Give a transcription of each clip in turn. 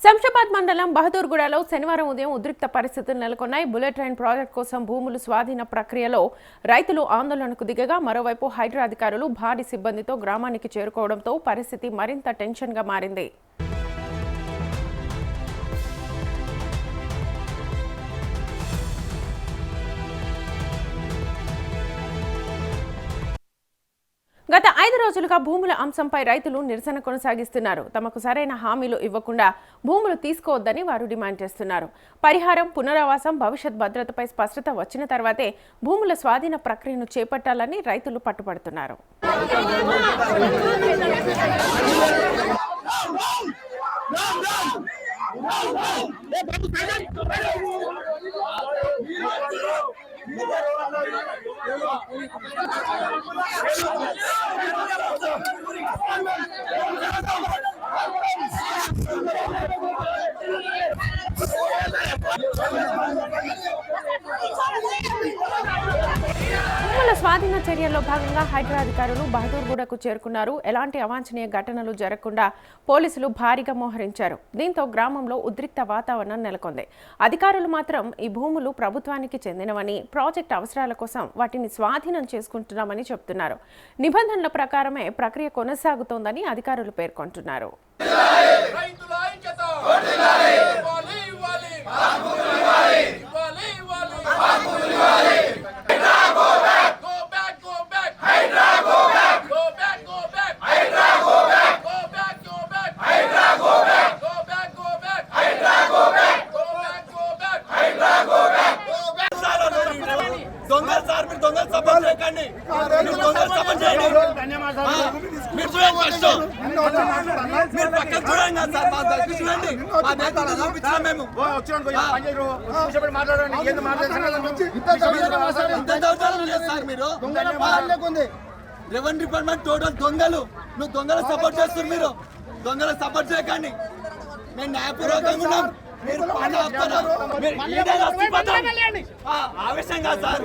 శంషాబాద్ మండలం బహదూర్గూడలో శనివారం ఉదయం ఉద్రిక్త పరిస్థితులు నెలకొన్నాయి. బుల్లెట్ ట్రైన్ ప్రాజెక్టు కోసం భూములు స్వాధీన ప్రక్రియలో రైతులు ఆందోళనకు దిగగా మరోవైపు హైడ్రా అధికారులు భారీ సిబ్బందితో గ్రామానికి చేరుకోవడంతో పరిస్థితి మరింత టెన్షన్గా మారింది. గత 5 రోజులుగా భూముల అంశంపై రైతులు నిరసన కొనసాగిస్తున్నారు. తమకు సరైన హామీలు ఇవ్వకుండా భూములు తీసుకోవద్దని వారు డిమాండ్ చేస్తున్నారు. పరిహారం, పునరావాసం, భవిష్యత్ భద్రతపై స్పష్టత వచ్చిన తర్వాతే భూముల స్వాధీన ప్రక్రియను చేపట్టాలని రైతులు పట్టుబడుతున్నారు. భూముల స్వాధీన చర్యల్లో భాగంగా హైడ్రా అధికారులు బహదూర్గూడకు చేరుకున్నారు. ఎలాంటి అవాంఛనీయ ఘటనలు జరగకుండా పోలీసులు భారీగా మోహరించారు. దీంతో గ్రామంలో ఉద్రిక్త వాతావరణం నెలకొంది. అధికారులు మాత్రం ఈ భూములు ప్రభుత్వానికి చెందినవని, ప్రాజెక్టు అవసరాల కోసం వాటిని స్వాధీనం చేసుకుంటున్నామని చెబుతున్నారు. నిబంధనల ప్రకారమే ప్రక్రియ కొనసాగుతోందని అధికారులు పేర్కొంటున్నారు. రెవెన్యూ డిపార్ట్మెంట్ టోటల్ దొంగలు. నువ్వు దొంగలు సపోర్ట్ చేస్తున్నారు. మీరు దొంగలు సపోర్ట్ చేయకండి. మేము న్యాయపూర్వకంగా ఉన్నాం. ఆవేశం కాదు సార్.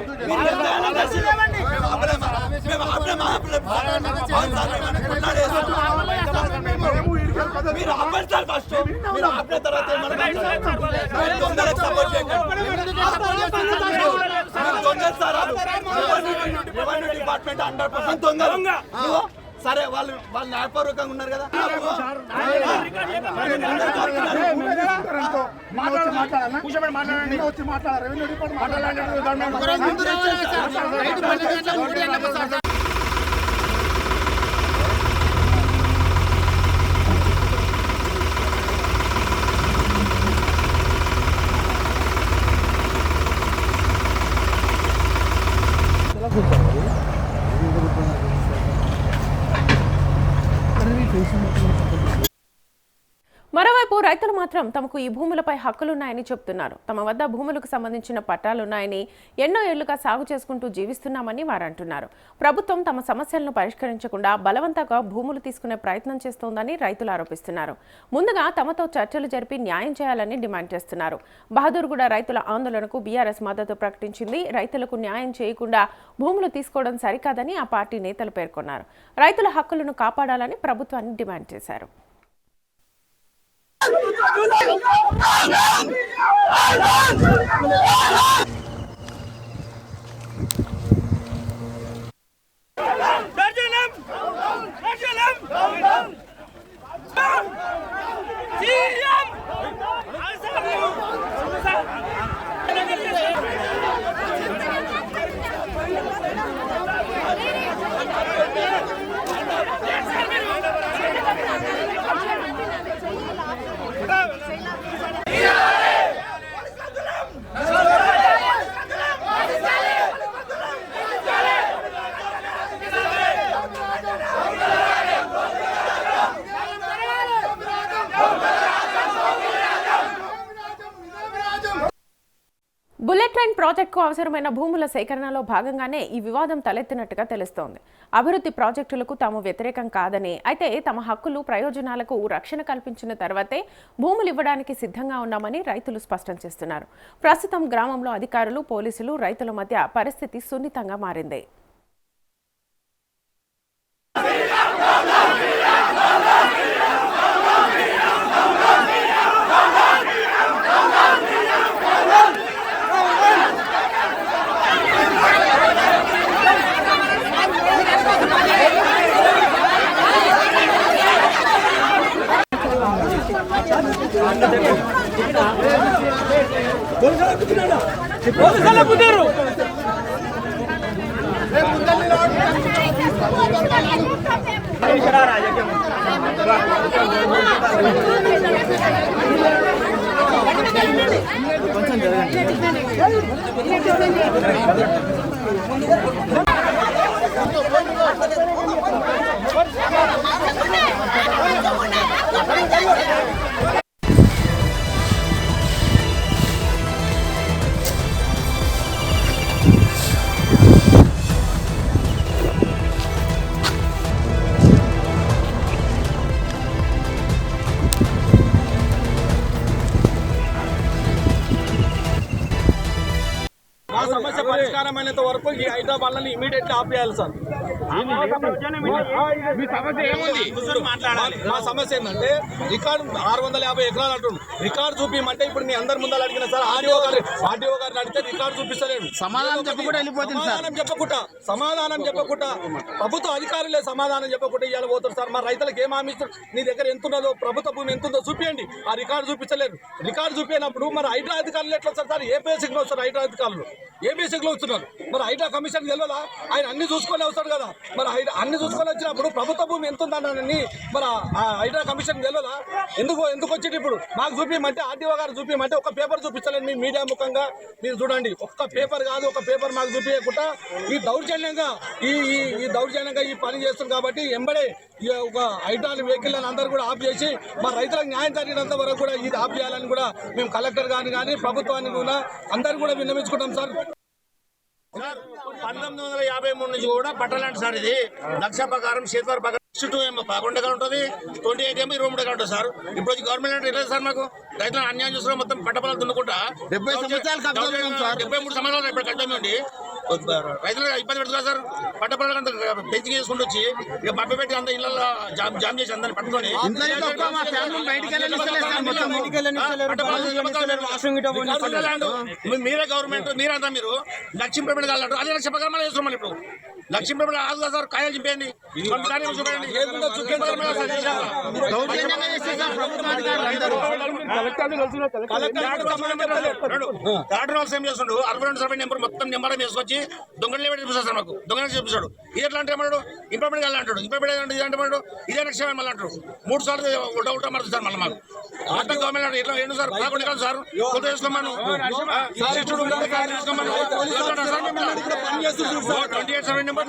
మీరు ఆపండి సార్. ఫస్ట్ మీరు ఆపిన తర్వాత దొంగలకు సపోర్ట్ చేయకండి. దొంగలు సార్. రెవెన్యూ డిపార్ట్మెంట్ 100% దొంగలు. సరే వాళ్ళు న్యాయపూర్వకంగా ఉన్నారు కదా. మరోవైపు రైతులు మాత్రం తమకు ఈ భూములపై హక్కులున్నాయని చెబుతున్నారు. తమ వద్ద భూములకు సంబంధించిన పట్టాలున్నాయని, ఎన్నో ఏళ్లుగా సాగు చేసుకుంటూ జీవిస్తున్నామని వారు అంటున్నారు. ప్రభుత్వం తమ సమస్యలను పరిష్కరించకుండా బలవంతంగా భూములు తీసుకునే ప్రయత్నం చేస్తోందని రైతులు ఆరోపిస్తున్నారు. ముందుగా తమతో చర్చలు జరిపి న్యాయం చేయాలని డిమాండ్ చేస్తున్నారు. బహదూర్గూడ రైతుల ఆందోళనకు బీఆర్ఎస్ మద్దతు ప్రకటించింది. రైతులకు న్యాయం చేయకుండా భూములు తీసుకోవడం సరికాదని ఆ పార్టీ నేతలు పేర్కొన్నారు. రైతుల హక్కులను కాపాడాలని ప్రభుత్వాన్ని డిమాండ్ చేశారు. బుల్లెట్ ట్రైన్ ప్రాజెక్టుకు అవసరమైన భూముల సేకరణలో భాగంగానే ఈ వివాదం తలెత్తినట్టుగా తెలుస్తోంది. అభివృద్ధి ప్రాజెక్టులకు తాము వ్యతిరేకం కాదని, అయితే తమ హక్కులు, ప్రయోజనాలకు రక్షణ కల్పించిన తర్వాతే భూములు ఇవ్వడానికి సిద్ధంగా ఉన్నామని రైతులు స్పష్టం చేస్తున్నారు. ప్రస్తుతం గ్రామంలో అధికారులు, పోలీసులు, రైతుల మధ్య పరిస్థితి సున్నితంగా మారింది. మా సమస్య పరిష్కారమైనంత వరకు ఈ హైదరాబాద్ని ఇమీడియట్లీ ఆపేయాలి సార్. మా సమస్య ఏంటంటే రికార్డు 650 ఎకరాలు అంటుండు. రికార్డు చూపించమంటే ఇప్పుడు మీ అందరి ముందర అడిగిన సార్ ఆర్డీఓ గారిని అడిగితే రికార్డు చూపిస్తలేడు. సమాధానం చెప్పకుండా ప్రభుత్వ అధికారులే సమాధానం చెప్పకుండా ఇవాళ పోతారు సార్. మా రైతులకు ఏం హామీ ఇస్తారు? నీ దగ్గర ఎంత ఉన్నదో ప్రభుత్వ భూమి ఎంత ఉందో చూపించండి. ఆ రికార్డు చూపించలేరు. రికార్డు చూపించినప్పుడు మరి హైడ్రా అధికారులు ఎట్లా వస్తారు సార్? ఏ బేసిక్లో వస్తారు హైడ్రా అధికారులు? ఏ బేసిక్లో వస్తున్నారు? మరి హైడ్రా కమిషన్ తెలియదా? ఆయన అన్ని చూసుకొని వస్తాడు కదా. మరి అన్ని చూసుకొని వచ్చినప్పుడు ప్రభుత్వ భూమి ఎంత ఉందని మరి ఆ హైడ్రా కమిషన్ తెలియదా? ఎందుకు వచ్చి ఇప్పుడు మాకు చూపించమంటే ఆర్టీఓ గారు చూపించమంటే ఒక పేపర్ చూపించలేదు. మీ మీడియా ముఖంగా మీరు చూడండి, ఒక్క పేపర్ కాదు, ఒక పేపర్ మాకు చూపించకుండా ఈ దౌర్జన్యంగా ఈ పని చేస్తుంది. కాబట్టి ఎంబడే ఒక హైడ్రాల్ వెహికల్ అందరూ కూడా ఆఫ్ చేసి మా రైతులకు న్యాయం జరిగినంత వరకు కూడా ఇది ఆఫ్ చేయాలని కూడా మేము కలెక్టర్ గారిని కానీ ప్రభుత్వాన్ని కూడా అందరూ కూడా విన్నవించుకుంటాం సార్. 1953 నుంచి కూడా పట్టాలంటే సార్ ఇది లక్ష ప్రకారం చేతివారి ప్రకారం 62 ఏమో 11 ఎకరాలు ఉంటుంది, 28 ఏమో 23 ఎకరాలు ఉంటుంది సార్. ఇప్పుడు వచ్చి గవర్నమెంట్ అంటే లేదు సార్. మాకు రైతులు అన్యాయం చూస్తున్నా మొత్తం పంట పొలాలు దున్నుకుంటా 73 సంవత్సరాలు ఇప్పుడు కట్టమే ఉండి రైతులు ఇబ్బంది పెడుతున్నారు సార్. పంట పొలాలు అంతా పెంచి చేసుకుంటూ వచ్చి ఇక మబ్బి పెట్టి అంత ఇళ్ళల్లో జామ్ చేసి అందరిని పట్టుకొని మీరే గవర్నమెంట్ మీరంతా మీరు లక్ష్మీపేట కాలంటారు. అదే లక్ష ప్రకారం చేస్తున్నాం. మళ్ళీ ఇప్పుడు లక్ష్మీపేట కాదు సార్, కాయలు చింపేయండి. ఏం చేస్తుండు 62 సర్వే నెంబర్ మొత్తం నెంబర్ వేసుకొచ్చి దొంగలు చూపిస్తాడు సార్. మాకు దొంగలు చూపిస్తాడు. ఇది ఎట్లా అంటే ఏమన్నాడు? ఇంప్రూవ్మెంట్ కాలంటాడు. ఇంప్రూవ్మెంట్ ఇదంటే ఇదే లక్ష్యం మళ్ళీ అంటారు. 3 సార్లు ఉల్టా మారుతుంది సార్. మళ్ళీ మాకు మొత్తం గవర్నమెంట్ ఎట్లా ఏంటి సార్? కాకుండా కాదు సార్, కొత్త చేసుకోమను 28 సర్వే నెంబర్ What?